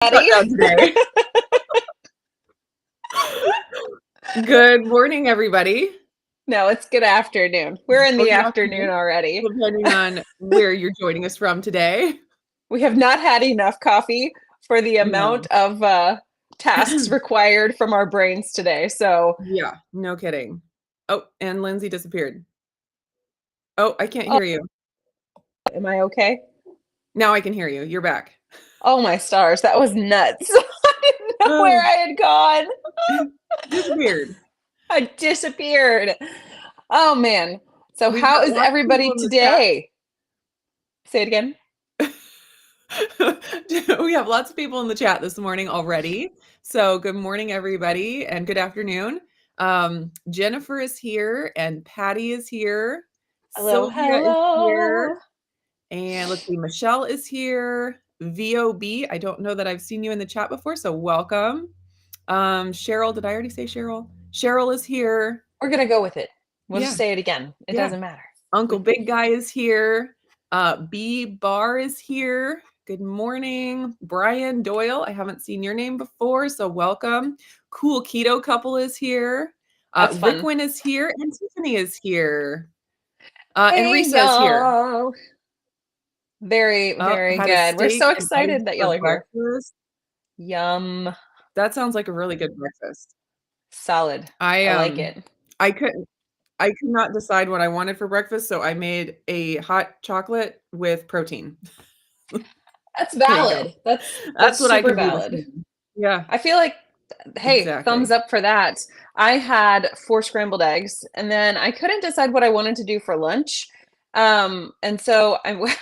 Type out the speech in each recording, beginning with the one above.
Shutdown today. Good morning, everybody. No, it's good afternoon. We're in the afternoon already. Depending on where you're joining us from today. We have not had enough coffee for the amount of tasks required from our brains today. So yeah, no kidding. Oh, and Lindsey disappeared. Oh, I can't hear you. Am I okay? Now I can hear you. You're back. Oh my stars, that was nuts. I didn't know where I had gone. Disappeared. I disappeared. Oh man. So how is everybody today? Say it again. We have lots of people in the chat this morning already. So good morning, everybody, and good afternoon. Jennifer is here and Patty is here. Hello, Sylvia is here. hello. And let's see, Michelle is here. VOB, I don't know that I've seen you in the chat before, so welcome. Cheryl, did I already say Cheryl? Cheryl is here. We're going to go with it. We'll just say it again. It doesn't matter. Uncle Big Guy is here. B Bar is here. Good morning. Brian Doyle, I haven't seen your name before, so welcome. Cool Keto Couple is here. Rickwin is here, and Tiffany is here. And Risa is here. Very, very good. We're so excited that y'all are here. Breakfast. Yum. That sounds like a really good breakfast. Solid. I like it. I could not decide what I wanted for breakfast, so I made a hot chocolate with protein. That's valid. That's what I super can valid. do. Yeah. I feel like, hey, thumbs up for that. I had 4 scrambled eggs, and then I couldn't decide what I wanted to do for lunch. And so I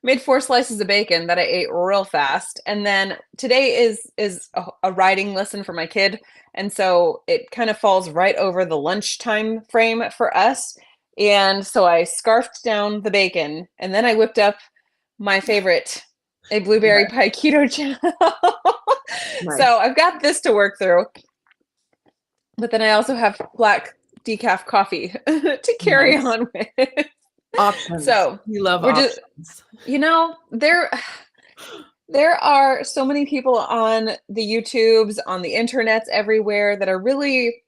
made 4 slices of bacon that I ate real fast. And then today is a writing lesson for my kid. And so it kind of falls right over the lunchtime frame for us. And so I scarfed down the bacon, and then I whipped up my favorite, a blueberry pie keto gel. So I've got this to work through. But then I also have black decaf coffee to carry on with. Options. So we love options. There are so many people on the YouTubes, on the internets, everywhere that are really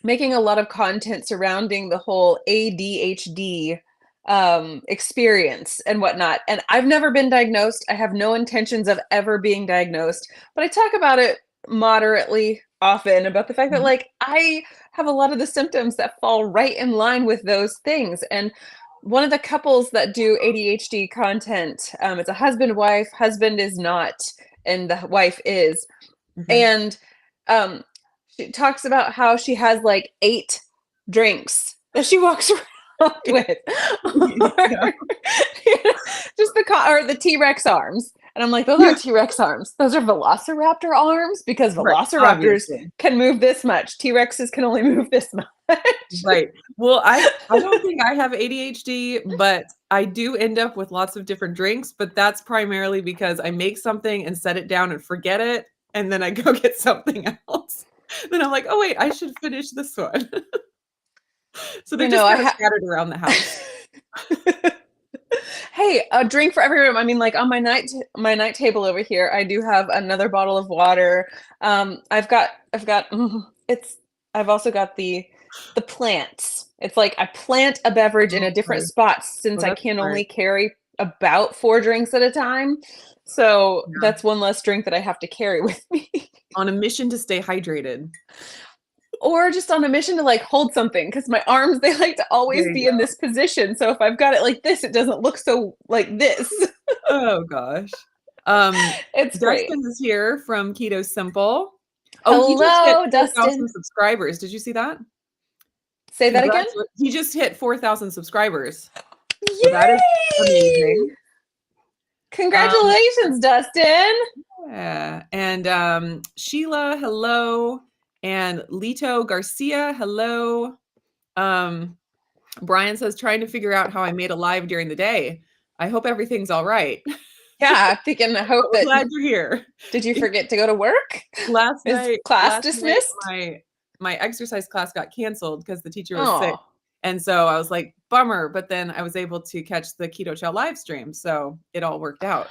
making a lot of content surrounding the whole ADHD experience and whatnot. And I've never been diagnosed. I have no intentions of ever being diagnosed, but I talk about it moderately often about the fact that like I have a lot of the symptoms that fall right in line with those things. And one of the couples that do ADHD content, it's a husband-wife. Husband is not, and the wife is. And she talks about how she has like 8 drinks that she walks around with. Just the T-Rex arms. And I'm like, those aren't T-Rex arms. Those are Velociraptor arms, because Velociraptors can move this much. T-Rexes can only move this much. Right. Well, I don't think I have ADHD, but I do end up with lots of different drinks, but that's primarily because I make something and set it down and forget it, and then I go get something else. Then I'm like, oh wait, I should finish this one. So they're just kind of scattered around the house. Hey, a drink for every room. I mean, like on my night table over here, I do have another bottle of water. I've also got the plants. It's like I plant a beverage in a different spot, since I can only carry about 4 drinks at a time. So that's one less drink that I have to carry with me. On a mission to stay hydrated. Or just on a mission to like hold something, because my arms, they like to always be in this position. So if I've got it like this, it doesn't look so like this. Oh gosh. It's great. Dustin is here from Keto Simple. Hello, he just hit 4,000 Dustin. subscribers. Did you see that? Say that again? He just hit 4,000 subscribers. Yay! So that is amazing. Congratulations, Dustin. Yeah. And Sheila, hello. And Lito Garcia, hello. Brian says, trying to figure out how I made a live during the day. I hope everything's all right. Yeah, I hope that. Glad you're here. Did you forget to go to work? Last night, class dismissed? My exercise class got canceled because the teacher was sick. And so I was like, bummer. But then I was able to catch the Keto Chow live stream. So it all worked out.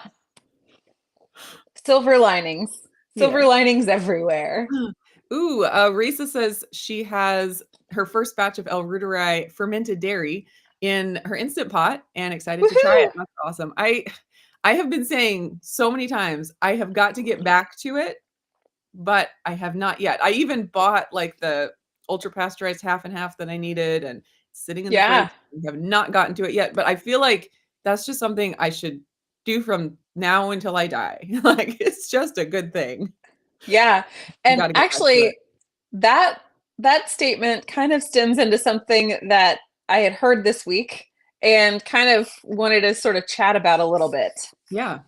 silver linings. Silver Yes. linings everywhere. Ooh, Risa says she has her first batch of El Ruderi fermented dairy in her Instant Pot and excited to try it. Woohoo! That's awesome. I have been saying so many times, I have got to get back to it, but I have not yet. I even bought like the ultra pasteurized half and half that I needed and sitting in the fridge. Yeah. We have not gotten to it yet, but I feel like that's just something I should do from now until I die. Like it's just a good thing. Yeah. I And got to get back to it. actually that statement kind of stems into something that I had heard this week and kind of wanted to sort of chat about a little bit. Yeah.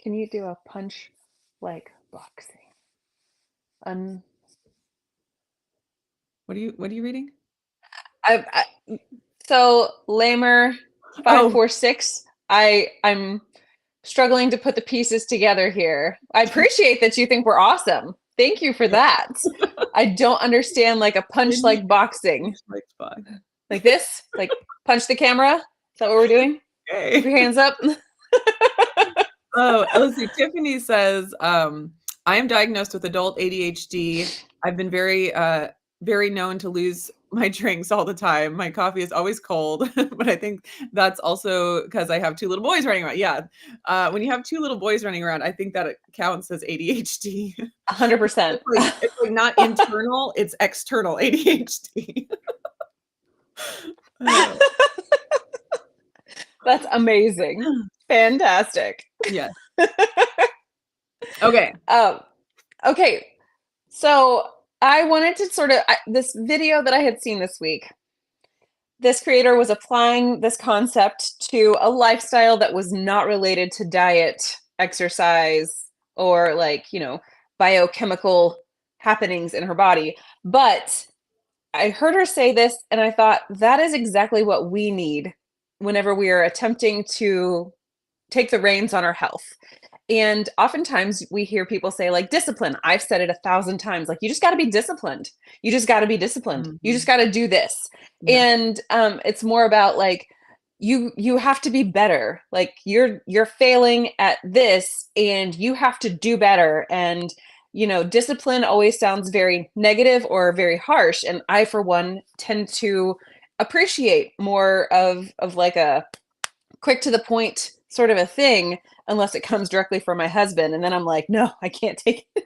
Can you do a punch like boxing? What are you reading? So Lamer Oh, 546. I'm struggling to put the pieces together here. I appreciate that you think we're awesome. Thank you for that. I don't understand like a punch like boxing. Like this? Like punch the camera? Is that what we're doing? Okay. Keep your hands up. Oh, let's see. Tiffany says, I am diagnosed with adult ADHD. I've been very known to lose my drinks all the time. My coffee is always cold, but I think that's also because I have two little boys running around. Yeah. When you have two little boys running around, I think that it counts as ADHD. 100%. It's like not internal, it's external ADHD. That's amazing. Fantastic. Yeah. Okay. Okay. So I wanted to sort of this video that I had seen this week. This creator was applying this concept to a lifestyle that was not related to diet, exercise, or like, biochemical happenings in her body. But I heard her say this and I thought that is exactly what we need whenever we are attempting to take the reins on our health. And oftentimes we hear people say like discipline. I've said it 1,000 times, like you just got to be disciplined. You just got to be disciplined. You just got to do this. Yeah. And it's more about like you have to be better. Like you're failing at this and you have to do better. And discipline always sounds very negative or very harsh. And I, for one, tend to appreciate more of like a quick to the point sort of a thing, unless it comes directly from my husband. And then I'm like, no, I can't take it.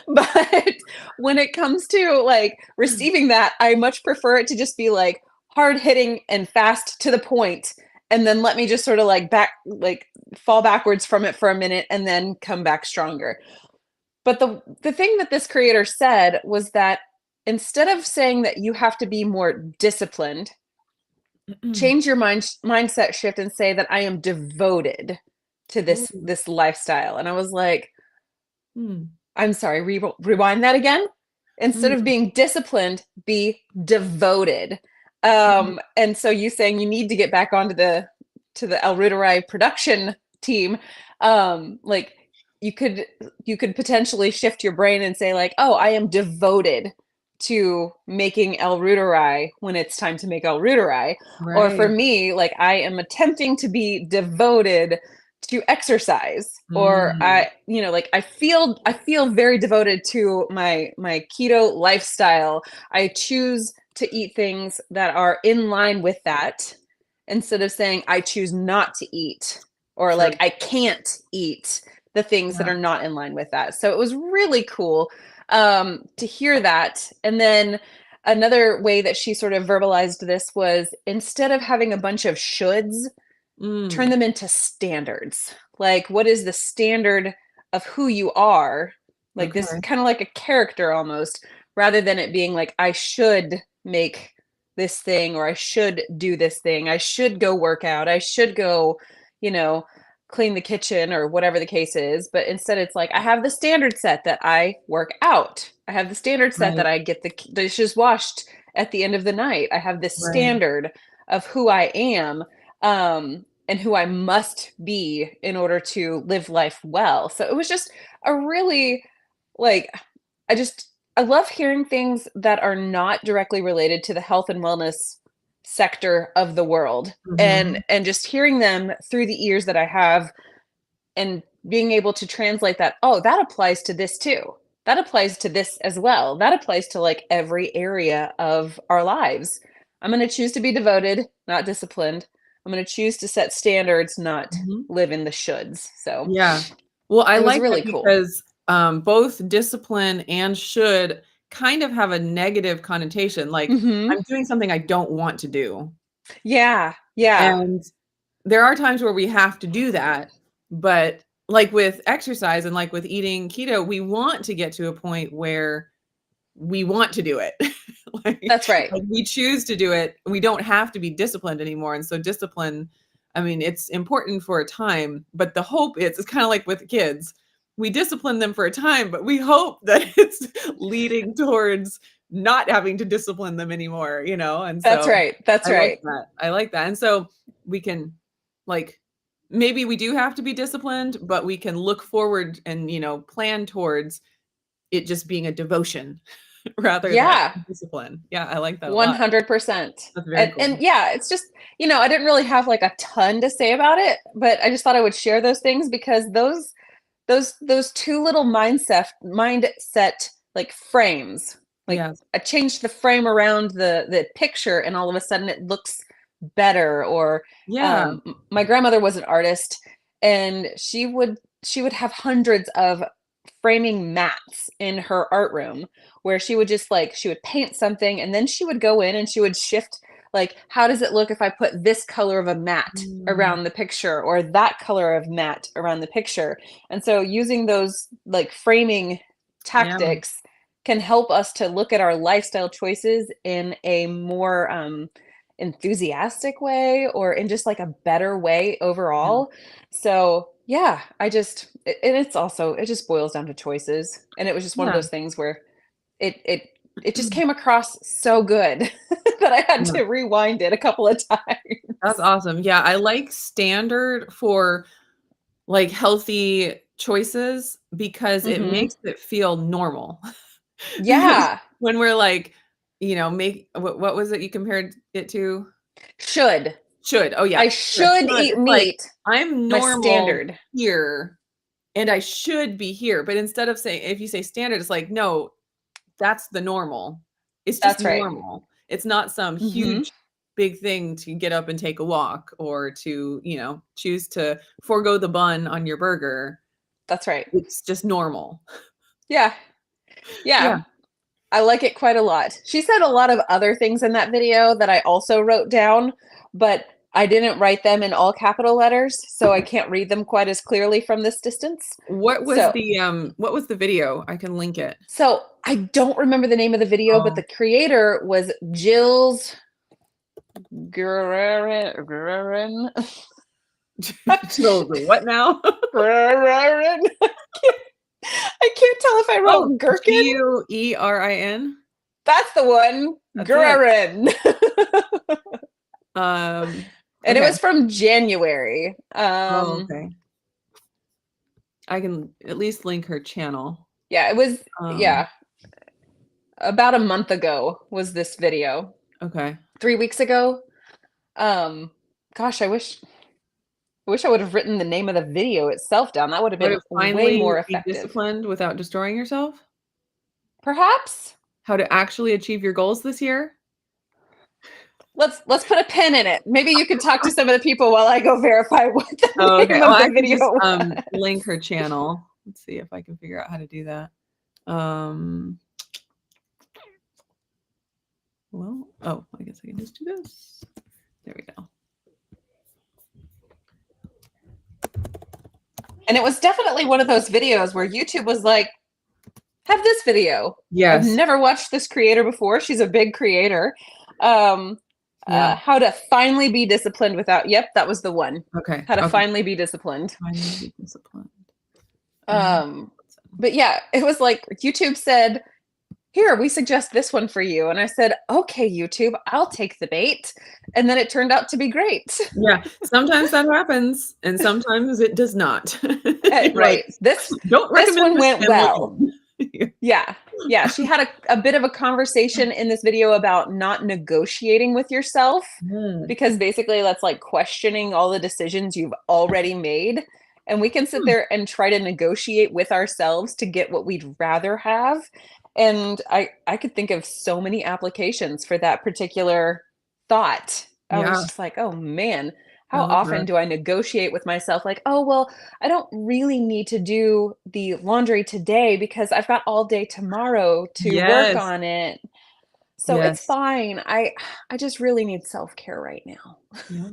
But when it comes to like receiving that, I much prefer it to just be like hard hitting and fast to the point. And then let me just sort of like fall backwards from it for a minute and then come back stronger. But the thing that this creator said was that instead of saying that you have to be more disciplined, change your mindset shift and say that I am devoted to this lifestyle. And I was like, I'm sorry, rewind that again. Instead of being disciplined, be devoted. And so you saying you need to get back onto the El Ruderi production team, like you could potentially shift your brain and say like, oh, I am devoted to making El Ruderi when it's time to make El Ruderi. Right. Or for me, like I am attempting to be devoted to exercise, or I feel very devoted to my keto lifestyle. I choose to eat things that are in line with that instead of saying I choose not to eat, or like I can't eat the things that are not in line with that. So it was really cool to hear that. And then another way that she sort of verbalized this was instead of having a bunch of shoulds, turn them into standards. Like, what is the standard of who you are? Like this kind of like a character almost, rather than it being like, I should make this thing, or I should do this thing. I should go work out. I should go, clean the kitchen or whatever the case is. But instead it's like, I have the standard set that I work out. I have the standard set that I get the dishes washed at the end of the night. I have this standard of who I am, and who I must be in order to live life well. So it was just a really like, I love hearing things that are not directly related to the health and wellness sector of the world, and just hearing them through the ears that I have and being able to translate that, oh, that applies to this too. That applies to this as well. That applies to like every area of our lives. I'm going to choose to be devoted, not disciplined. I'm going to choose to set standards, not Mhm. live in the shoulds. So Yeah. Well, I it was like that really cool. because, both discipline and should kind of have a negative connotation, like, Hmm. I'm doing something I don't want to do, Yeah. Yeah. and there are times where we have to do that, but, like, with exercise and, like, with eating keto, we want to get to a point where we want to do it. Like That's right. like, we choose to do it. We don't have to be disciplined anymore, and so discipline, I mean, it's important for a time, but the hope is it's kinda like with kids. We discipline them for a time, but we hope that it's leading towards not having to discipline them anymore, you know, and That's so right. That's I like right. that. I like that, and so we can, like, maybe we do have to be disciplined, but we can look forward and, plan towards it just being a devotion rather than Yeah. discipline. Yeah, I like that a lot. 100%. That's very And cool. yeah, it's just, I didn't really have like a ton to say about it, but I just thought I would share those things because those two little mindset like frames, like Yes. I changed the frame around the picture and all of a sudden it looks better. Or Yeah. my grandmother was an artist, and she would have hundreds of framing mats in her art room where she would just like she would paint something and then she would go in and she would shift, like, how does it look if I put this color of a mat Mm, around the picture or that color of mat around the picture. And so using those like framing yeah, tactics can help us to look at our lifestyle choices in a more enthusiastic way, or in just like a better way yeah, overall. So yeah, and it's also, it just boils down to choices. And it was just one of yeah, those things where it just came across so good that I had yeah. to rewind it a couple of That's times. awesome. Yeah, I like standard for, like, healthy choices because it Hmm. makes it feel normal. Because Yeah. when we're like, make what was it you compared it to? Should. Should. Oh, yeah. I Yeah, should should. eat It's like, meat. I'm My normal standard. here, and I should be here, but instead of saying if you say standard, it's like, "No, that's the normal." It's just That's right. normal. It's not some Hmm. huge, big thing to get up and take a walk or to, choose to forego the bun on your burger. That's right. It's just normal. Yeah. Yeah. Yeah. I like it quite a lot. She said a lot of other things in that video that I also wrote down, but I didn't write them in all capital letters, so I can't read them quite as clearly from this distance. So, What was the video? I can link it. so I don't remember the name of the video, but Oh. the creator was Jill's Guerin. Chills, what now? Guerin. I can't tell if I Oh, wrote gherkin. Guerin? That's the one. That's it. Guerin. And it Okay. was from January. Oh, okay. I can at least link her channel. Yeah, it was, Um, yeah, about a month ago was this video. okay. 3 weeks ago. Um, Gosh, I wish I would have written the name of the video itself down. That would have How been to way finally more be effective. disciplined without destroying yourself? Perhaps How to actually achieve your goals this year? let's put a pin in it. Maybe you could talk to some of the people while I go verify what the Oh, okay. name Well, of the I can video just, was. link her channel. Let's see if I can figure out how to do that. Um, I guess I can just do this. There we go. And it was definitely one of those videos where YouTube was like, have this video. I've Yes. never watched this creator before. She's a big creator. Um, Yeah. how to finally be disciplined without, yep, that was the one. Okay. How to Okay. finally be disciplined. Finally be disciplined. Um, but yeah, it was like YouTube said, here, we suggest this one for you. And I said, okay, YouTube, I'll take the bait. And then it turned out to be great. Yeah. Sometimes that happens, and sometimes it does not. You're like, Right. don't This recommend one this went channel well. again. Yeah. Yeah. She had a bit of a conversation in this video about not negotiating with yourself, Mm, because basically that's like questioning all the decisions you've already made. and we can sit there and try to negotiate with ourselves to get what we'd rather have. And I could think of so many applications for that particular thought. I was Yeah, just like, oh man, I how love often that. do I negotiate with myself? Like, oh, well, I don't really need to do the laundry today because I've got all day tomorrow to work Yes, on it. So it's yes. fine. I just really need self-care right now. Yeah,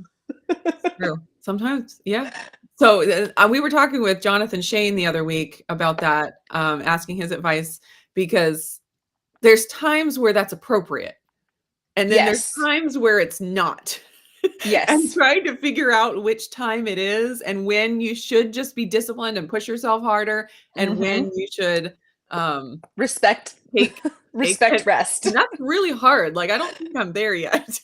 true. Sometimes, yeah. So, we were talking with Jonathan Shane the other week about that, asking his advice because there's times where that's appropriate, and then there's Yes. times where it's not. And Yes. trying to figure out which time it is and when you should just be disciplined and push yourself harder and Mhm. when you should, um, Respect. take Respect and rest. that's really hard, like, I don't think I'm there yet.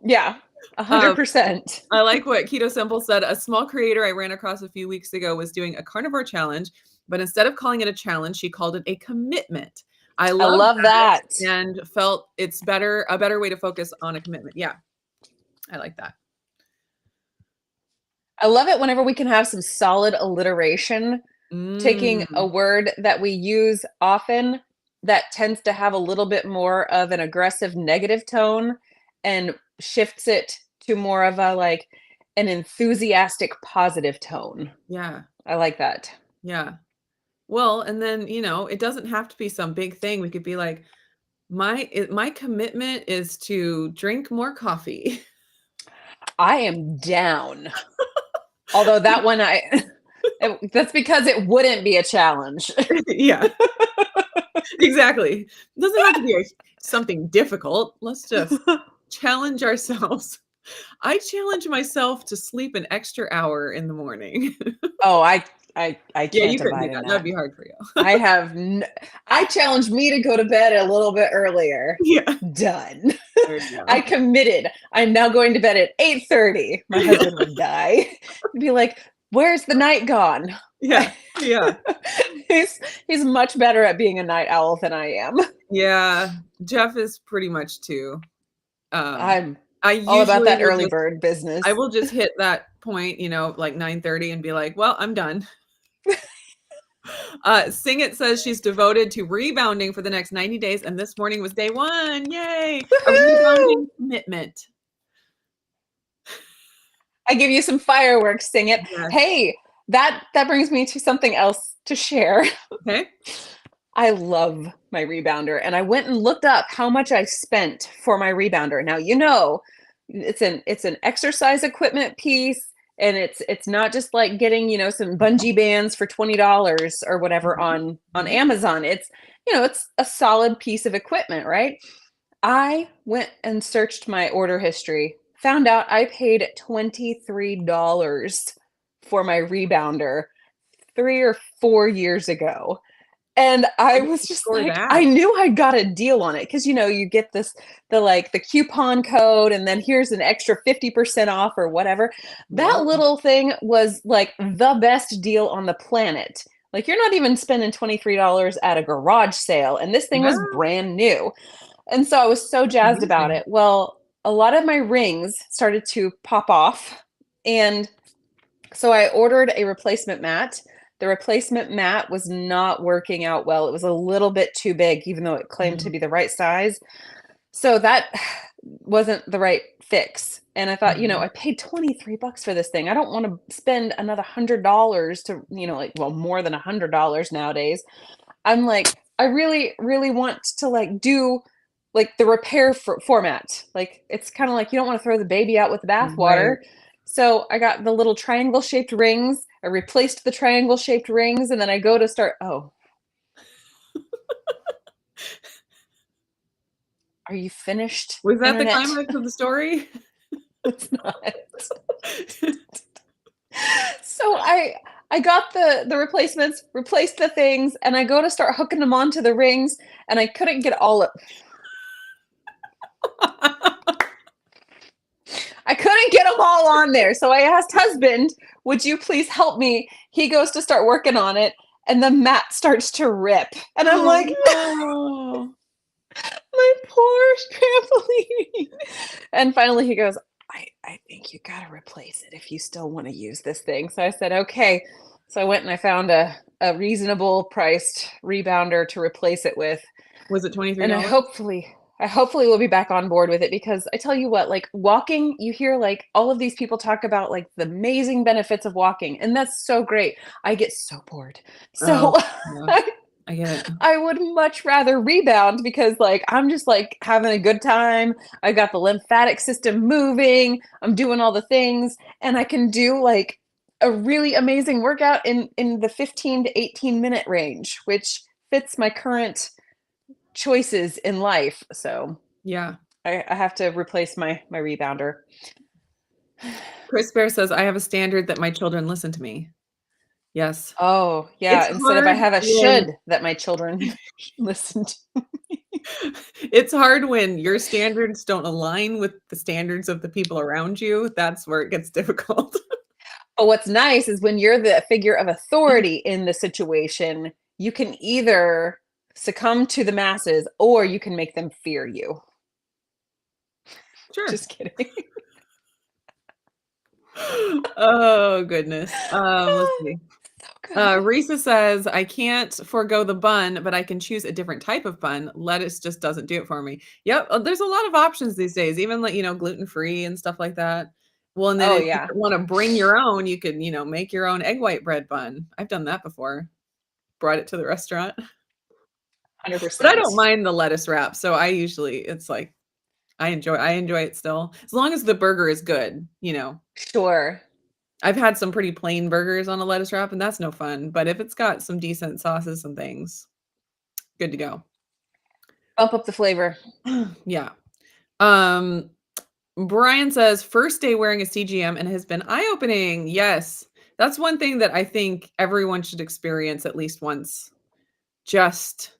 Yeah. Um, 100%. I like what Keto Simple said, "A small creator I ran across a few weeks ago was doing a carnivore challenge, but instead of calling it a challenge, she called it a commitment. I I love love that that. and felt it's a better way to focus on a commitment." Yeah, I like that. I love it whenever we can have some solid alliteration, taking a Mm, word that we use often that tends to have a little bit more of an aggressive negative tone and shifts it to more of a like an enthusiastic positive tone. yeah, I like that. yeah. Well, and then, it doesn't have to be some big thing. We could be like, my commitment is to drink more coffee." I am down. Although that one that's because it wouldn't be a challenge. Yeah, exactly. It doesn't have to be something difficult. Let's just challenge ourselves. I challenge myself to sleep an extra hour in the morning. Oh, I Yeah, can't you couldn't do abide in that. That'd that. be hard for you. I have n I challenged me to go to bed a little bit earlier. Yeah, Done. there you I go. committed. I'm now going to bed at 8:30. My Yeah, husband would die. He'd be like, "Where's the night gone?" yeah, yeah, He's he's much better at being a night owl than I am. yeah. Jeff is pretty much too. Um, I'm I all about usually that will early just bird I business. will just hit that point, like 9:30 and be like, "Well, I'm done." Sing It says she's devoted to rebounding for the next 90 days, and this morning was day 1. Yay! A Woohoo! rebounding commitment. I give you some fireworks, sing it. Yes. Hey, that brings me to something else to share. Okay. I love my rebounder, and I went and looked up how much I spent for my rebounder. Now, it's an exercise equipment piece, and it's not just like getting, some bungee bands for $20 or whatever Mhm, on mhm. Amazon. It's a solid piece of equipment, right? I went and searched my order history, found out I paid $23 for my rebounder 3 or 4 years ago. And I Where did was you just score like, I that? knew I got a deal on it because you get the coupon code, and then here's an extra 50% off or whatever. That Wow. little thing was like the best deal on the planet. Like, you're not even spending $23 at a garage sale, and this thing was Yeah, brand new. And so I was so that's jazzed about amazing. it. Well, a lot of my rings started to pop off, and so I ordered a replacement mat. The replacement mat was not working out well. It was a little bit too big, even though it claimed to Mhm, be the right size. So that wasn't the right fix. And I thought, mhm. I paid 23 bucks for this thing. I don't want to spend another $100 to, like, well, more than $100 nowadays. I'm like, I really, really want to like do like the repair format. Like, it's kind of like you don't want to throw the baby out with the bathwater. Right. So I got the little triangle shaped rings. I replaced the triangle shaped rings, and then I go to start. Oh, are you finished, Was that the internet? climax of the story? It's not. So I got the replacements, replaced the things, and I go to start hooking them onto the rings, and I couldn't get all of I couldn't get them all on there. So I asked husband, would you please help me? He goes to start working on it, and the mat starts to rip. And I'm Oh, like, no. my poor trampoline. And finally he goes, I think you gotta replace it if you still want to use this thing. So I said, okay. So I went and I found a reasonable priced rebounder to replace it with. Was it And $23? I hopefully will be back on board with it because I tell you what, like walking, you hear like all of these people talk about like the amazing benefits of walking, and that's so great. I get so bored. Oh, So yeah. I get it. I would much rather rebound because like I'm just like having a good time. I got the lymphatic system moving. I'm doing all the things and I can do like a really amazing workout in the 15 to 18-minute range, which fits my current choices in life. So Yeah. I have to replace my rebounder. Chris Bear says, "I have a standard that my children listen to me." Yes. Oh, It's yeah, instead of I hard have a when should that my children listen to. it's hard when your standards don't align with the standards of the people around you. That's where it gets difficult. But what's nice is when you're the figure of authority in the situation, you can either succumb to the masses or you can make them fear you. Sure. Just kidding. Oh, goodness. Let's see. So good. Risa says, "I can't forego the bun, but I can choose a different type of bun. Lettuce just doesn't do it for me." Yep, there's a lot of options these days, even like, gluten-free and stuff like that. Well, and then Oh, if you yeah. wanna bring your own, you could, make your own egg white bread bun. I've done that before. Brought it to the restaurant. But I don't 100%. mind the lettuce wrap, so it's like I enjoy it still, as long as the burger is good. Sure. I've had some pretty plain burgers on a lettuce wrap, and that's no fun, but if it's got some decent sauces and things, good to go. Bump up the flavor. Yeah. Um, Brian says, "First day wearing a CGM and has been eye-opening." Yes. That's one thing that I think everyone should experience at least once, just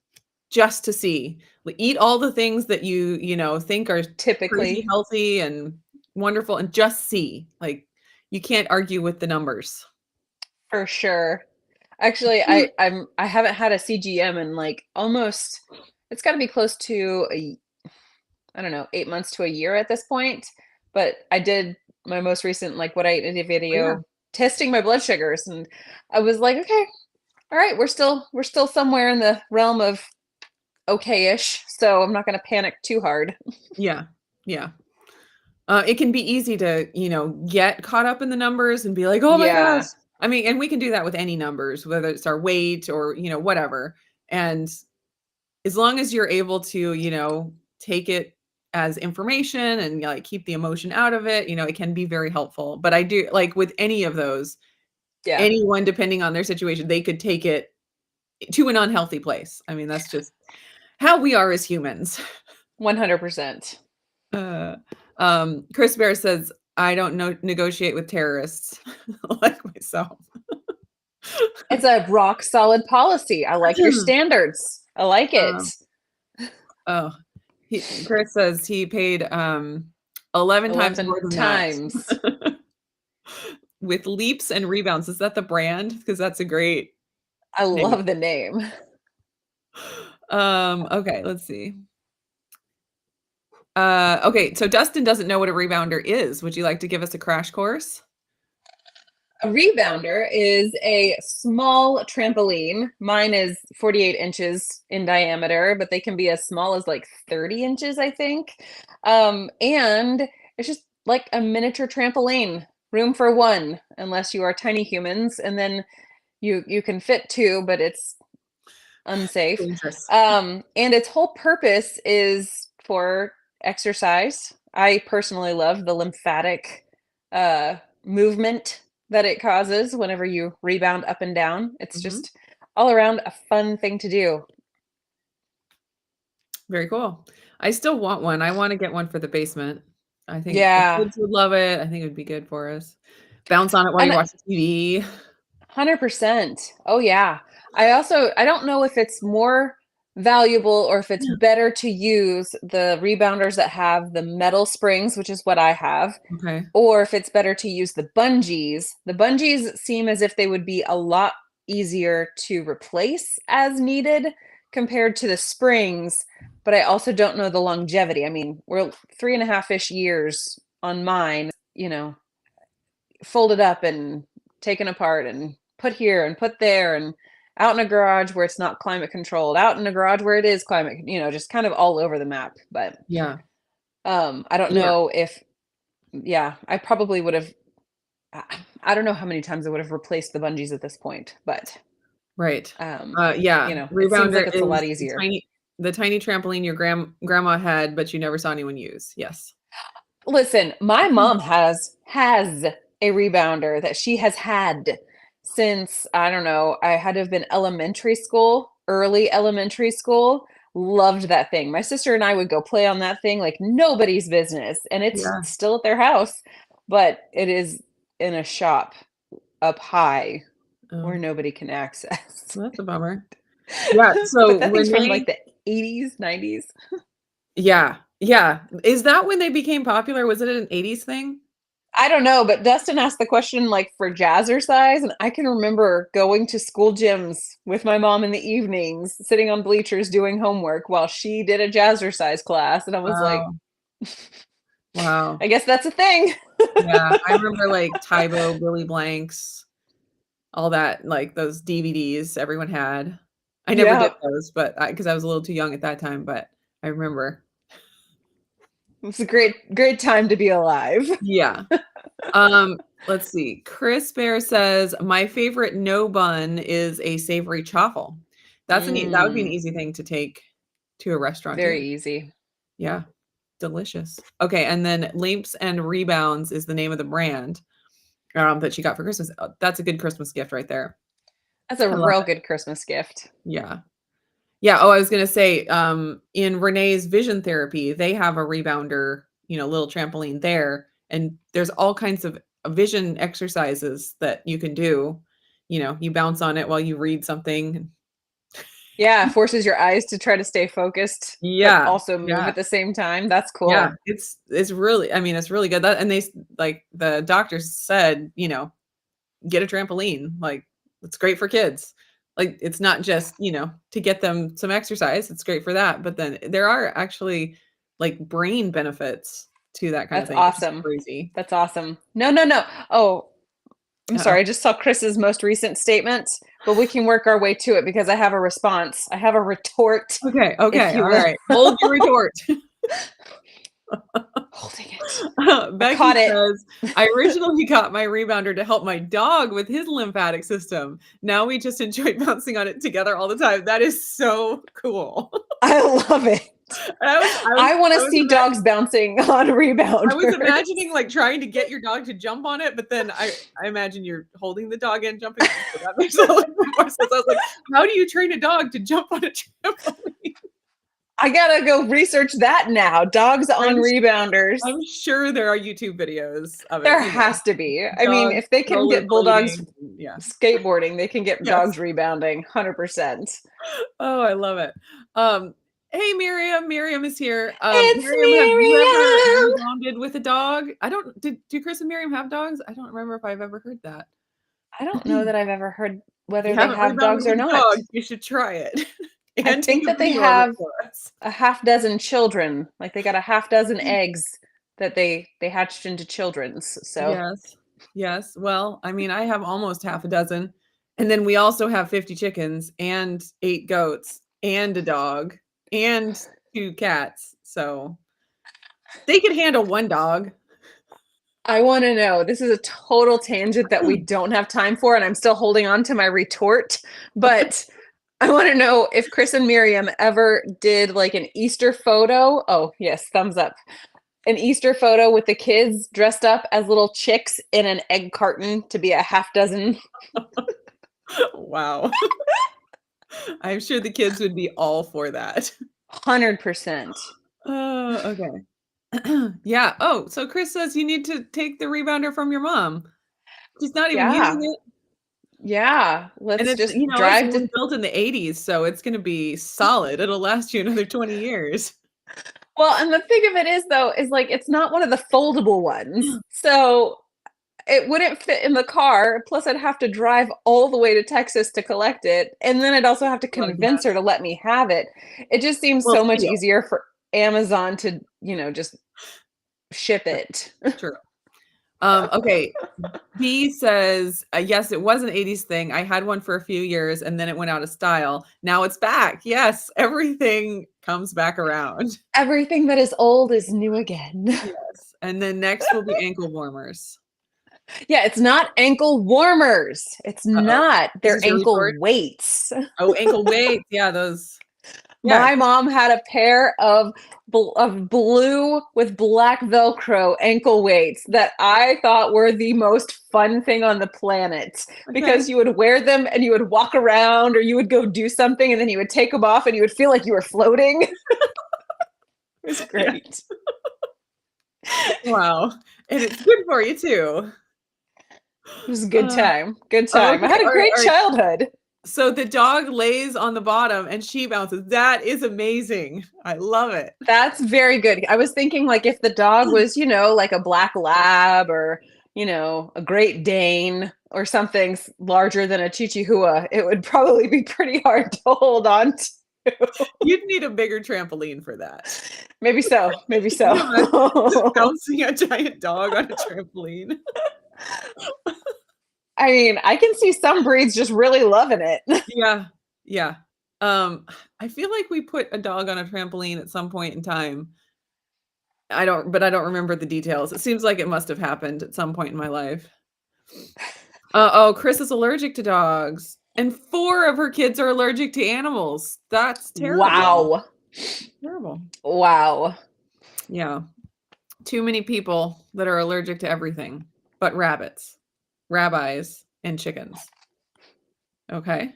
just to see. Like, eat all the things that you think are crazy Typically, healthy and wonderful and just see. Like, you can't argue with the numbers. for sure. Actually, I haven't had a CGM in like almost it's got to be close to I don't know, 8 months to a year at this point, but I did my most recent, like, what I ate in a Oh, yeah. video testing my blood sugars, and I was like, "Okay, all right, we're still somewhere in the realm of okay-ish, so I'm not gonna panic too hard." Yeah. Yeah. It can be easy to, get caught up in the numbers and be like, "Oh my gosh." Yeah, I mean, and we can do that with any numbers, whether it's our weight or, whatever. And as long as you're able to, take it as information and like keep the emotion out of it, it can be very helpful. But I do like with any of those, yeah, anyone depending on their situation, they could take it to an unhealthy place. I mean, that's just how we are as humans. 100%. Uh, Chris Bear says, "I don't know negotiate with terrorists," like myself. It's a rock solid policy. I like your standards. I like it. Um, oh, Chris says he paid 11 times 11 more than that times. with leaps and rebounds. Is that the brand? Because that's a great I name. love the name. Okay, let's see. Okay, so Dustin doesn't know what a rebounder is. Would you like to give us a crash course? A rebounder is a small trampoline. Mine is 48 inches in diameter, but they can be as small as like 30 inches, I think. And it's just like a miniature trampoline, room for one, unless you are tiny humans, and then you can fit two, but it's unsafe. Dangerous. And its whole purpose is for exercise. I personally love the lymphatic movement that it causes whenever you rebound up and down. It's Mhm. just all around a fun thing to do. Very cool. I still want one. I wanna get one for the basement. I think the Yeah. kids would love it. I think it would be good for us. Bounce on it while And you're watching TV. 100%. Oh, yeah. I don't know if it's more valuable or if it's better to use the rebounders that have the metal springs, which is what I have, Okay. or if it's better to use the bungees. The bungees seem as if they would be a lot easier to replace as needed compared to the springs, but I also don't know the longevity. I mean, we're 3.5-ish years on mine, folded up and taken apart and put here and put there and out in a garage where it's not climate controlled, out in a garage where it is climate, just kind of all over the map. But Yeah. I don't Yeah. know if, I probably would have, I don't know how many times I would have replaced the bungees at this point, but Right. it seems Rebounder like it's a lot is easier. the tiny trampoline your grandma had, but you never saw anyone use. Yes. Listen, my mom has a rebounder that she has had since, I don't know, I had to have been early elementary school. Loved that thing. My sister and I would go play on that thing like nobody's business, and it's Yeah. still at their house, but it is in a shop up high where Oh, nobody can access. that's a bummer. Yeah. But So that thing's from like Renee, the 80s, 90s. yeah. Yeah. Is that when they became popular? Was it an 80s thing? I don't know, but Dustin asked the question like for jazzercise, and I can remember going to school gyms with my mom in the evenings, sitting on bleachers doing homework while she did a jazzercise class, and I was like, Oh, wow. I guess that's a thing. Yeah. I remember like Tybo, Billy Blanks, all that, like those DVDs everyone had. I never did Yeah, those, but because I was a little too young at that time, but I remember. it's a great time to be alive. Yeah. Let's see. Chris Bear says, my favorite no bun is a savory chaffle. That would be an Mm, easy thing to take to a restaurant too. very easy. Yeah. Delicious. Okay, and then Limps and Rebounds is the name of the brand that she got for Christmas. That's a good Christmas gift right there. That's a I love real it. good Christmas gift. Yeah. Yeah. Oh, I was gonna say, in Renee's vision therapy, they have a rebounder, little trampoline there, and there's all kinds of vision exercises that you can do. You bounce on it while you read something. Yeah, forces your eyes to try to stay focused, but Yeah, also move yeah, at the same time. That's yeah. cool. It's really, I mean, it's really good. And like the doctors said, get a trampoline. Like it's great for kids. Like it's not just, to get them some exercise. It's great for that. But then there are actually like brain benefits to that kind of That's thing, which is awesome. crazy. That's awesome. No, no, no. Oh, I'm Uh-oh. sorry. I just saw Chris's most recent statement, but we can work our way to it because I have a response. I have a retort, Okay. if Okay. you All will. right. Hold your retort. Holding it. I Becky caught it. says, I originally got my rebounder to help my dog with his lymphatic system. Now we just enjoy bouncing on it together all the time. That is so cool. I love it. I want to see dogs bouncing on rebounders. I was imagining like trying to get your dog to jump on it, but then I imagine you're holding the dog and jumping on it. So that makes a little bit more sense. I was like, how do you train a dog to jump on a trampoline? I gotta go research that now. Dogs on rebounders. I'm sure there are YouTube videos of it. There has to be. I mean, Dogs if they can get bulldogs yeah. skateboarding, they can get Yes. dogs rebounding 100%. Oh, I love it. Hey Miriam. Miriam is here. It's Miriam, have you ever Miriam. rebounded with a dog? Do Chris and Miriam have dogs? I don't remember if I've ever heard that. I don't know that I've ever heard If whether you they haven't have rebounded dogs or with a not. dog, you should try it. I And think take a that they video of it have for us. a half dozen children. Like they got a half dozen eggs that they hatched into children's. So Yes. Yes. Well, I mean, I have almost half a dozen. And then we also have 50 chickens and 8 goats and a dog and 2 cats. So they could handle 1 dog. I want to know, this is a total tangent that we don't have time for, and I'm still holding on to my retort, but I want to know if Chris and Miriam ever did like an Easter photo. Oh, yes, thumbs up. An Easter photo with the kids dressed up as little chicks in an egg carton to be a half dozen. Wow. I'm sure the kids would be all for that. 100%. Okay. Yeah. Oh, so Chris says you need to take the rebounder from your mom. She's not even Yeah. using it. Yeah. And Let's it's, just it drive was built in the 80s, so it's gonna be solid. It'll last you another 20 years. Well, and the thing of it is though, is like it's not one of the foldable ones. So it wouldn't fit in the car. Plus, I'd have to drive all the way to Texas to collect it. And then I'd also have to convince her to let me have it. It just seems Well, so much steal. easier for Amazon to, just Ship it. True. Okay. B says, yes, it was an 80s thing. I had one for a few years and then it went out of style. Now it's back. Yes, everything comes back around. Everything that is old is new again. Yes. And then next will be ankle warmers. Yeah, it's not ankle warmers. It's not. They're ankle weights. Oh, ankle weights. Yeah, those. Yeah. My mom had a pair of blue with black Velcro ankle weights that I thought were the most fun thing on the planet, because you would wear them and you would walk around, or you would go do something and then you would take them off and you would feel like you were floating. It was great. Wow. And it's good for you too. It was a good time. Good time. Okay, I had a great childhood. So the dog lays on the bottom and she bounces. That is amazing. I love it. That's very good. I was thinking, like, if the dog was, you know, like a black lab, or, you know, a Great Dane or something larger than a Chihuahua, it would probably be pretty hard to hold on to. You'd need a bigger trampoline for that. Maybe so. Maybe so. Bouncing a giant dog on a trampoline. I mean, I can see some breeds just really loving it. Yeah. Yeah. I feel like we put a dog on a trampoline at some point in time. But I don't remember the details. It seems like it must have happened at some point in my life. Oh, Chris is allergic to dogs. And 4 of her kids are allergic to animals. That's terrible. Wow. Terrible. Wow. Yeah. Too many people that are allergic to everything but rabbits, rabbis, and chickens. Okay.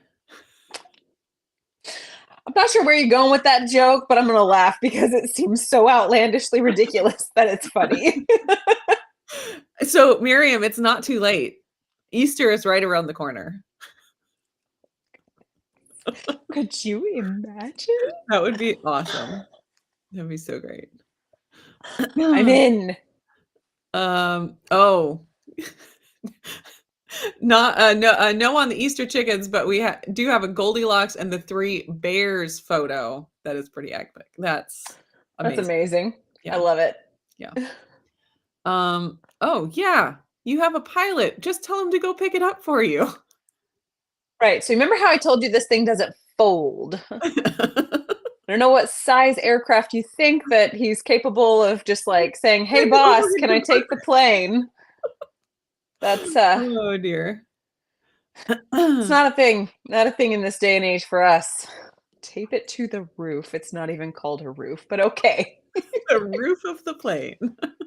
I'm not sure where you're going with that joke, but I'm going to laugh because it seems so outlandishly ridiculous that it's funny. So, Miriam, it's not too late. Easter is right around the corner. Could you imagine? That would be awesome. That'd be so great. I'm in. Oh. No on the Easter chickens, but we do have a Goldilocks and the 3 bears photo. That is pretty epic. That's amazing. That's amazing. Yeah. I love it. Yeah. Oh yeah, you have a pilot. Just tell him to go pick it up for you. Right. So remember how I told you this thing doesn't fold? I don't know what size aircraft you think that he's capable of just like saying, "Hey boss, can I take the plane?" That's oh dear. It's not a thing. Not a thing in this day and age for us. Tape it to the roof. It's not even called a roof, but okay. The roof of the plane.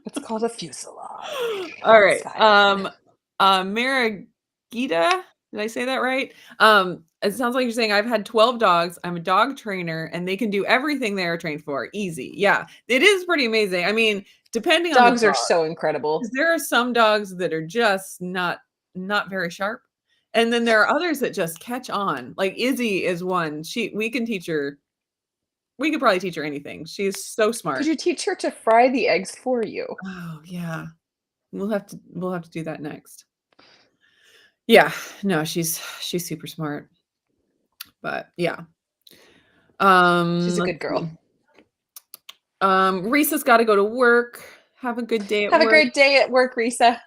It's called a fuselage. All right. Maragita, did I say that right? It sounds like you're saying I've had 12 dogs. I'm a dog trainer and they can do everything they are trained for. Easy. Yeah. It is pretty amazing. I mean, depending on dogs are so incredible. There are some dogs that are just not very sharp. And then there are others that just catch on. Like Izzy is one. We can teach her. We could probably teach her anything. She's so smart. Could you teach her to fry the eggs for you? Oh yeah. We'll have to do that next. Yeah. No, she's super smart. But yeah. She's a good girl. Risa's got to go to work. Have a good day at work. Have a great day at work, Risa.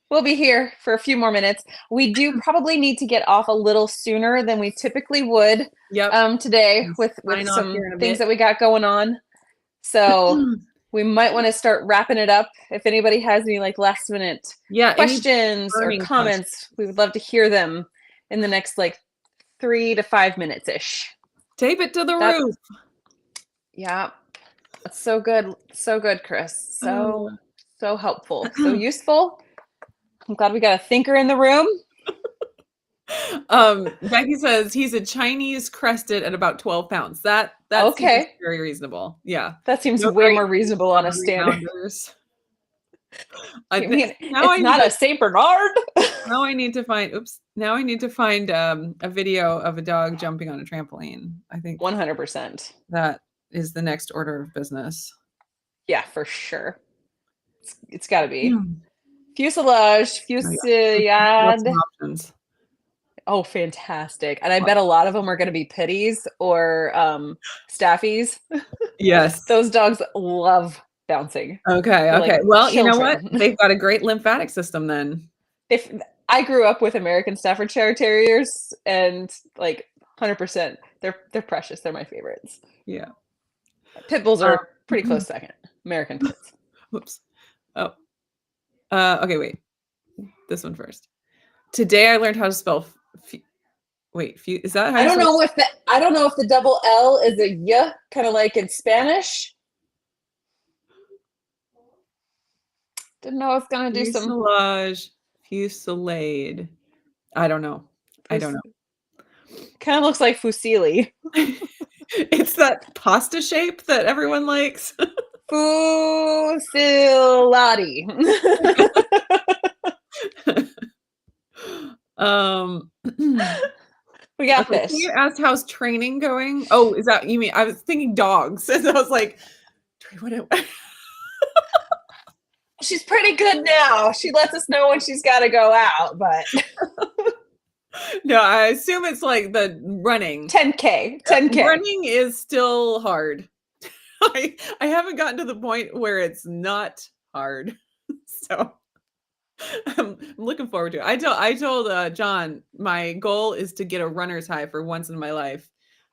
We'll be here for a few more minutes. We do probably need to get off a little sooner than we typically would today with some things that we got going on. So we might want to start wrapping it up. If anybody has any like last minute questions or comments, we would love to hear them in the next like 3 to 5 minutes ish. Tape it to the roof. Yeah. That's so good. So good, Chris. So helpful. So useful. I'm glad we got a thinker in the room. Becky says he's a Chinese crested at about 12 pounds. That's okay. Very reasonable. Yeah. That seems way more reasonable on a standard. I mean, it's not a Saint Bernard. Now I need to find a video of a dog jumping on a trampoline. I think 100%. That is the next order of business. Yeah, for sure. It's got to be. Fuselage. Options. Oh, fantastic. And I bet a lot of them are going to be pitties or staffies. Yes. Those dogs love bouncing. Okay, For, okay. like, Well, you know what? children. They've got a great lymphatic system then. If I grew up with American Staffordshire Terriers, and, like, 100%, they're precious, they're my favorites. Yeah. Pit bulls Um, are pretty close second, American pits. whoops. Oh, okay, wait. This one first. Today I learned how to spell is that how I you don't spell? know if the double L is a y, kinda like in Spanish. Didn't know I was gonna do some Fusillade. I don't know. I don't know. Kinda looks like fusilli. It's that pasta shape that everyone likes. Fusilati. Um, We got okay, this. you asked how's training going? Oh, is that you mean I was thinking dogs. And I was like, what She's pretty good now. She lets us know when she's gotta go out, but No, I assume it's like the running. 10K. 10K. Running is still hard. I haven't gotten to the point where it's not hard. So I'm looking forward to it. I told John my goal is to get a runner's high for once in my life,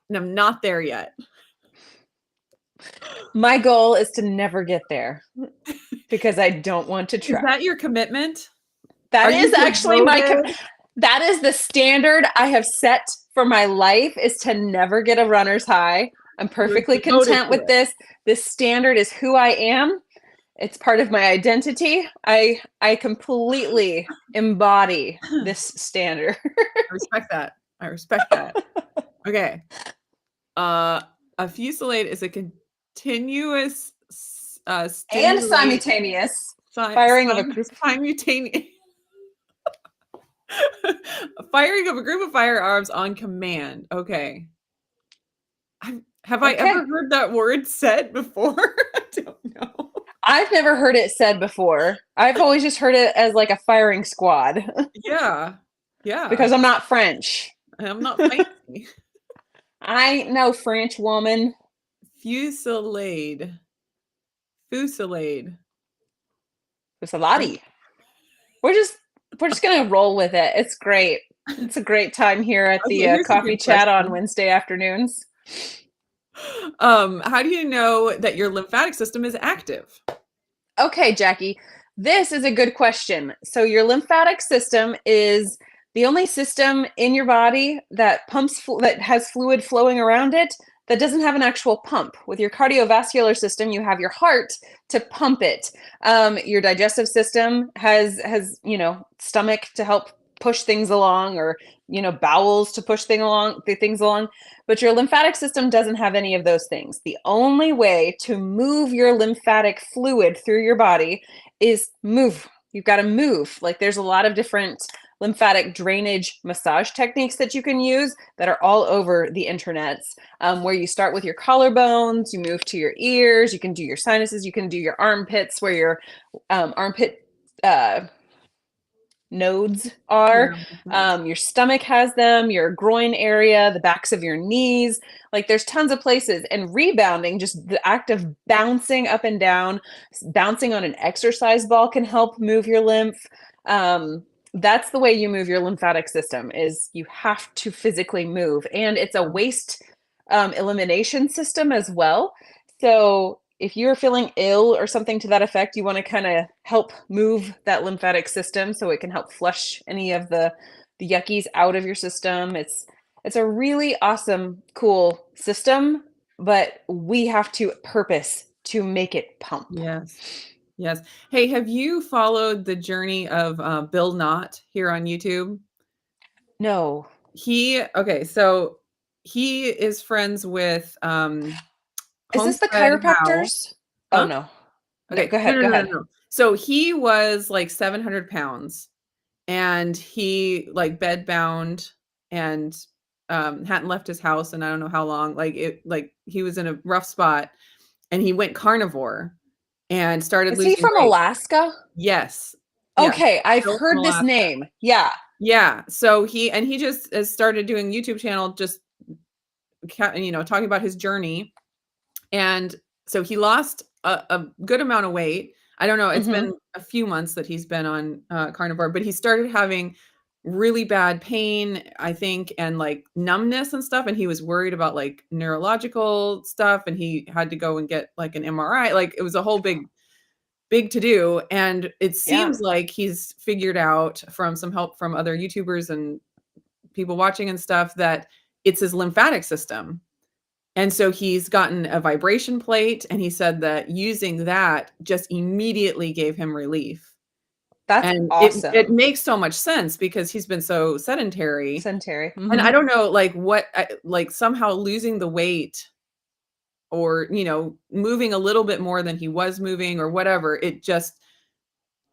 and I'm not there yet. My goal is to never get there because I don't want to try. Is that your commitment? That is actually that is the standard I have set for my life, is to never get a runner's high. I'm perfectly content with this. This standard is who I am. It's part of my identity. I completely embody this standard. I respect that. Okay. A fusillade is a continuous And simultaneous firing of a group. Simultaneous firing of a group of firearms on command. Okay. Have I ever heard that word said before? I don't know. I've never heard it said before. I've always just heard it as like a firing squad. Yeah. Yeah. Because I'm not French. I'm not fancy. I ain't no French woman. Fusillade. Fusillati. We're just gonna roll with it. It's great. It's a great time here at the coffee chat on Wednesday afternoons. How do you know that your lymphatic system is active? Okay, Jackie, this is a good question. So your lymphatic system is the only system in your body that that has fluid flowing around it that doesn't have an actual pump. With your cardiovascular system, you have your heart to pump it. Your digestive system has stomach to help push things along, or bowels to push things along. But your lymphatic system doesn't have any of those things. The only way to move your lymphatic fluid through your body is move. You've got to move. Like, there's a lot of different lymphatic drainage massage techniques that you can use that are all over the internets, where you start with your collarbones, you move to your ears, you can do your sinuses, you can do your armpits, where your armpit nodes are. Your stomach has them, your groin area, the backs of your knees. Like, there's tons of places. And rebounding, just the act of bouncing up and down, bouncing on an exercise ball, can help move your lymph. That's the way you move your lymphatic system, is you have to physically move. And it's a waste elimination system as well. So if you're feeling ill or something to that effect, you want to kind of help move that lymphatic system so it can help flush any of the yuckies out of your system. It's a really awesome, cool system, but we have to purpose to make it pump. Yes. Hey, have you followed the journey of Bill Knott here on YouTube? No. So he is friends with Is this the chiropractors? Huh? Oh, no. Okay, no, go ahead. No. So he was like 700 pounds, and he like bed bound and hadn't left his house and I don't know how long. Like he was in a rough spot, and he went carnivore and started losing weight. Is he from Alaska? Yes. Okay, I've heard this name. Yeah. Yeah. So he just has started doing YouTube channel, just talking about his journey. And so he lost a good amount of weight. I don't know, it's been a few months that he's been on, carnivore, but he started having really bad pain, I think, and, like, numbness and stuff, and he was worried about, like, neurological stuff, and he had to go and get, like, an MRI, like, it was a whole big to do, and it Yeah. seems like he's figured out from some help from other YouTubers and people watching and stuff that it's his lymphatic system. And so he's gotten a vibration plate, and he said that using that just immediately gave him relief. That's And it awesome. makes so much sense because he's been so sedentary. Sedentary. And I don't know, like, what like, somehow losing the weight or, moving a little bit more than he was moving or whatever, it just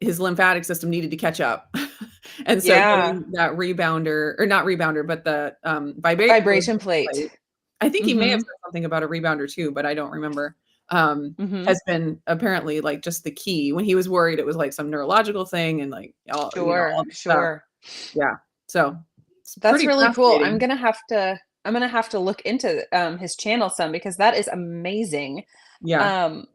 his lymphatic system needed to catch up. And so Yeah. getting that rebounder or not rebounder, but the, vibration Vibration plate. plate, I think he may have Mhm. said something about a rebounder too, but I don't remember, Mhm. has been apparently, like, just the key. When he was worried it was, like, some neurological thing and, like, all Sure, this stuff. sure. Yeah. So, it's That's pretty really cool. fascinating. I'm gonna have to look into his channel some because that is amazing. Yeah. Um,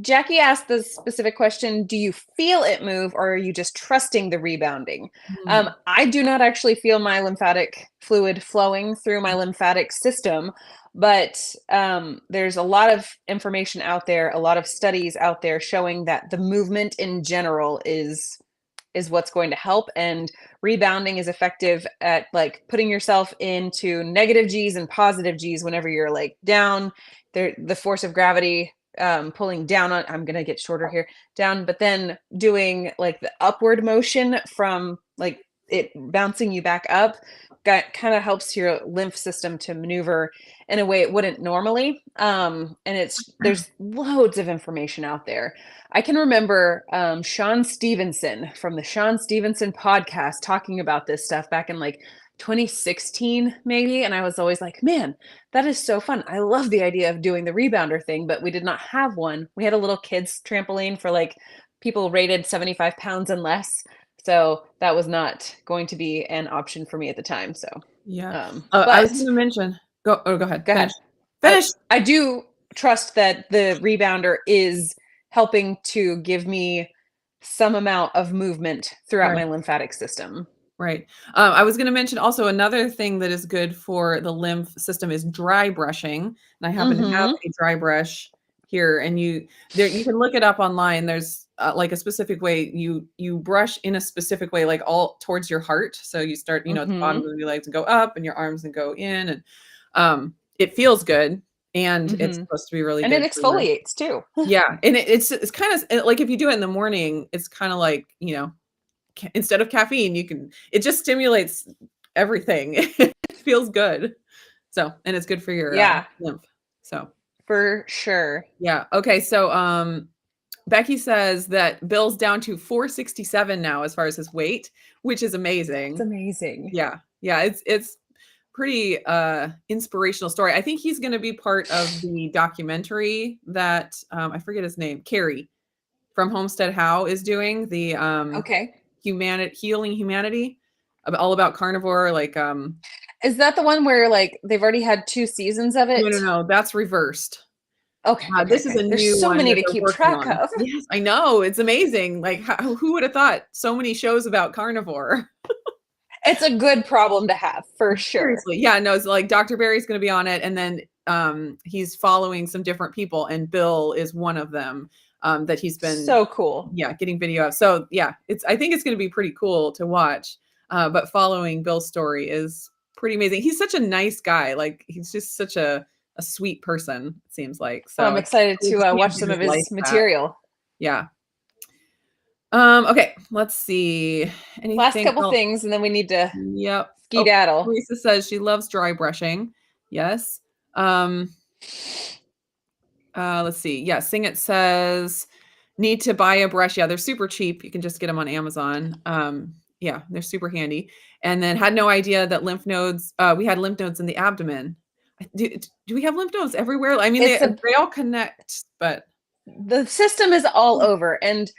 Jackie asked the specific question, do you feel it move or are you just trusting the rebounding? Mm. I do not actually feel my lymphatic fluid flowing through my lymphatic system, but there's a lot of information out there, a lot of studies out there showing that the movement in general is what's going to help, and rebounding is effective at like putting yourself into negative g's and positive g's whenever you're like down there, the force of gravity pulling down on, I'm gonna get shorter here, down, but then doing like the upward motion from like it bouncing you back up, kind of helps your lymph system to maneuver in a way it wouldn't normally. And there's loads of information out there. I can remember Sean Stevenson from the Sean Stevenson podcast talking about this stuff back in like 2016, maybe. And I was always like, man, that is so fun. I love the idea of doing the rebounder thing, but we did not have one. We had a little kids trampoline for like people rated 75 pounds and less. So that was not going to be an option for me at the time. So, Yeah. I was but gonna mention go ahead. go Finish. ahead. Finish! I do trust that the rebounder is helping to give me some amount of movement throughout Right. my lymphatic system. Right. I was gonna mention also another thing that is good for the lymph system is dry brushing, and I happen to have Mhm. a dry brush here, and you can look it up online. There's, like, a specific way you brush in a specific way, like, all towards your heart. So you start, at the bottom Mhm. of your legs and go up, and your arms and go in, and, it feels good, and it's Mhm. supposed to be really And it good for your exfoliates too. yeah, and it's kinda like, if you do it in the morning, it's kinda like, instead of caffeine, it just stimulates everything. It feels good. So, and it's good for your, Yeah, lymph. So, for sure. yeah. Okay, so, Becky says that Bill's down to 467 now as far as his weight, which is That's amazing. amazing. Yeah. Yeah, it's pretty, inspirational story. I think he's gonna be part of the documentary that, I forget his name, Carrie from Homestead How is doing, the, Okay. Healing Humanity, all about carnivore, like, Is that the one where like they've already had 2 seasons of no, no, it? no, that's reversed. Okay, okay, This is a okay. There's new so one many that to they're keep working track on. of. Yes, I know, it's amazing, like, who would have thought so many shows about carnivore? It's a good problem to have for sure. Seriously, yeah, no, it's like Dr. Barry's gonna be on it, and then, he's following some different people, and Bill is one of them, that he's been So cool. yeah, getting video of. So, yeah, I think it's gonna be pretty cool to watch, but following Bill's story is pretty amazing. He's such a nice guy, like, he's just such a sweet person, it seems like, Well, I'm so it's excited cool to to see him watch get some his of life his back. material. Yeah. Okay, let's see. Last Anything couple else? things, and then we need to Yep. Oh, skedaddle. Teresa says she loves dry brushing. Yes. Um, let's see. Yeah, Sing It says, "Need to buy a brush." Yeah, they're super cheap. You can just get them on Amazon. Yeah, they're super handy. And then had no idea that we had lymph nodes in the abdomen. Do we have lymph nodes everywhere? I mean, It's a they all connect, but The system is all over, and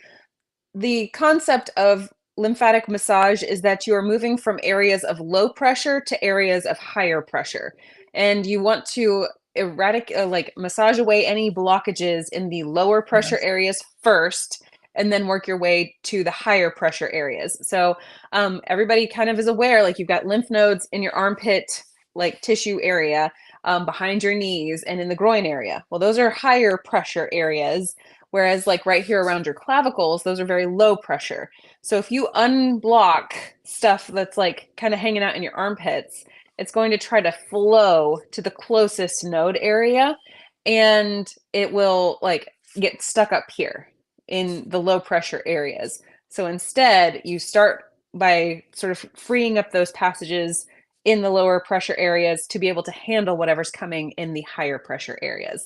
the concept of lymphatic massage is that you are moving from areas of low pressure to areas of higher pressure. And you want to like massage away any blockages in the lower pressure areas first, and then work your way to the higher pressure areas. So everybody kind of is aware, like you've got lymph nodes in your armpit, like tissue area, behind your knees and in the groin area. Well, those are higher pressure areas. Whereas like right here around your clavicles, those are very low pressure. So if you unblock stuff that's like kind of hanging out in your armpits, it's going to try to flow to the closest node area, and it will like get stuck up here in the low pressure areas. So instead, you start by sort of freeing up those passages in the lower pressure areas to be able to handle whatever's coming in the higher pressure areas.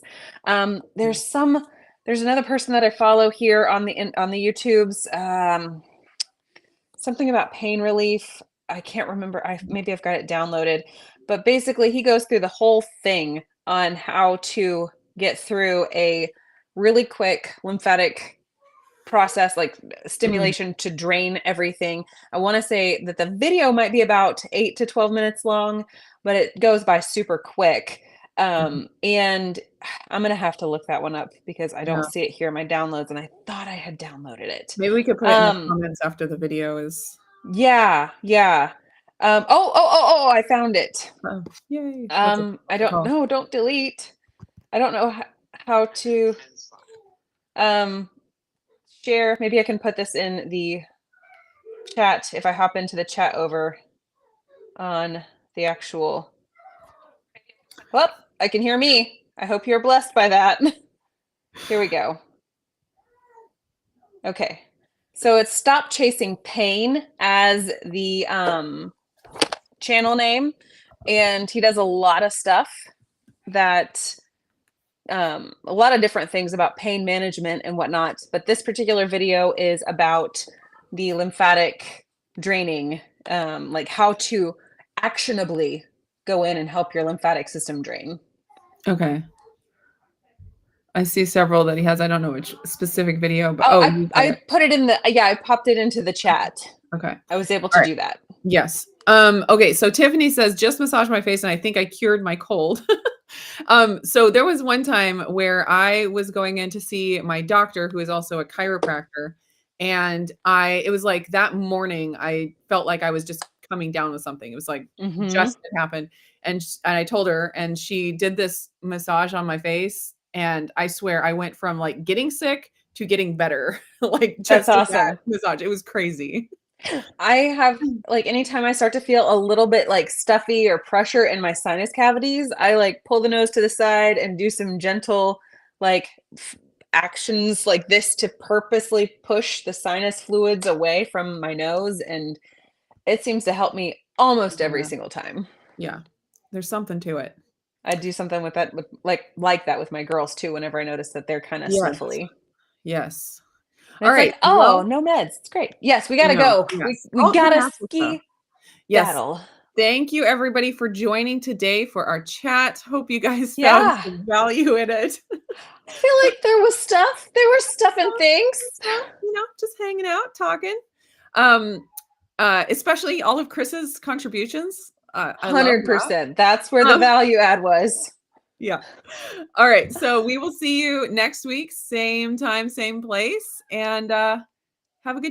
There's another person that I follow here on the YouTubes. Something about pain relief. I can't remember. Maybe I've got it downloaded, but basically he goes through the whole thing on how to get through a really quick lymphatic process, like stimulation to drain everything. I want to say that the video might be about 8 to 12 minutes long, but it goes by super quick. And I'm gonna have to look that one up because I don't see it here in my downloads, and I thought I had downloaded it. Maybe we could put it in the comments after the video is. Yeah. I found it. Oh, yay. I don't know. Don't delete. I don't know how to share. Maybe I can put this in the chat if I hop into the chat over on the actual. Well, I can hear me. I hope you're blessed by that. Here we go. Okay. So it's Stop Chasing Pain as the channel name. And he does a lot of stuff that, a lot of different things about pain management and whatnot. But this particular video is about the lymphatic draining, like how to actionably go in and help your lymphatic system drain. Okay. I see several that he has. I don't know which specific video, but I put it in the, I popped it into the chat. Okay. I was able to do that. Yes. Okay. So Tiffany says, just massage my face and I think I cured my cold. So there was one time where I was going in to see my doctor, who is also a chiropractor. And it was like that morning, I felt like I was just coming down with something. It was like just it happened. And I told her, and she did this massage on my face. And I swear I went from like getting sick to getting better. Like just That's awesome. that massage. It was crazy. I have like anytime I start to feel a little bit like stuffy or pressure in my sinus cavities, I like pull the nose to the side and do some gentle like actions like this to purposely push the sinus fluids away from my nose, and it seems to help me almost every single time. Yeah, there's something to it. I do something with that, with like that with my girls too. Whenever I notice that they're kind of sniffly. Yes. All right. Like, oh, no meds. It's great. Yes, we gotta go. Yes. We gotta ski battle. Thank you everybody for joining today for our chat. Hope you guys found some value in it. I feel like there was stuff. There were stuff and things. You know, just hanging out, talking. Especially all of Chris's contributions. 100%. That's where the value add was. Yeah. All right. So we will see you next week, same time, same place, and have a good day.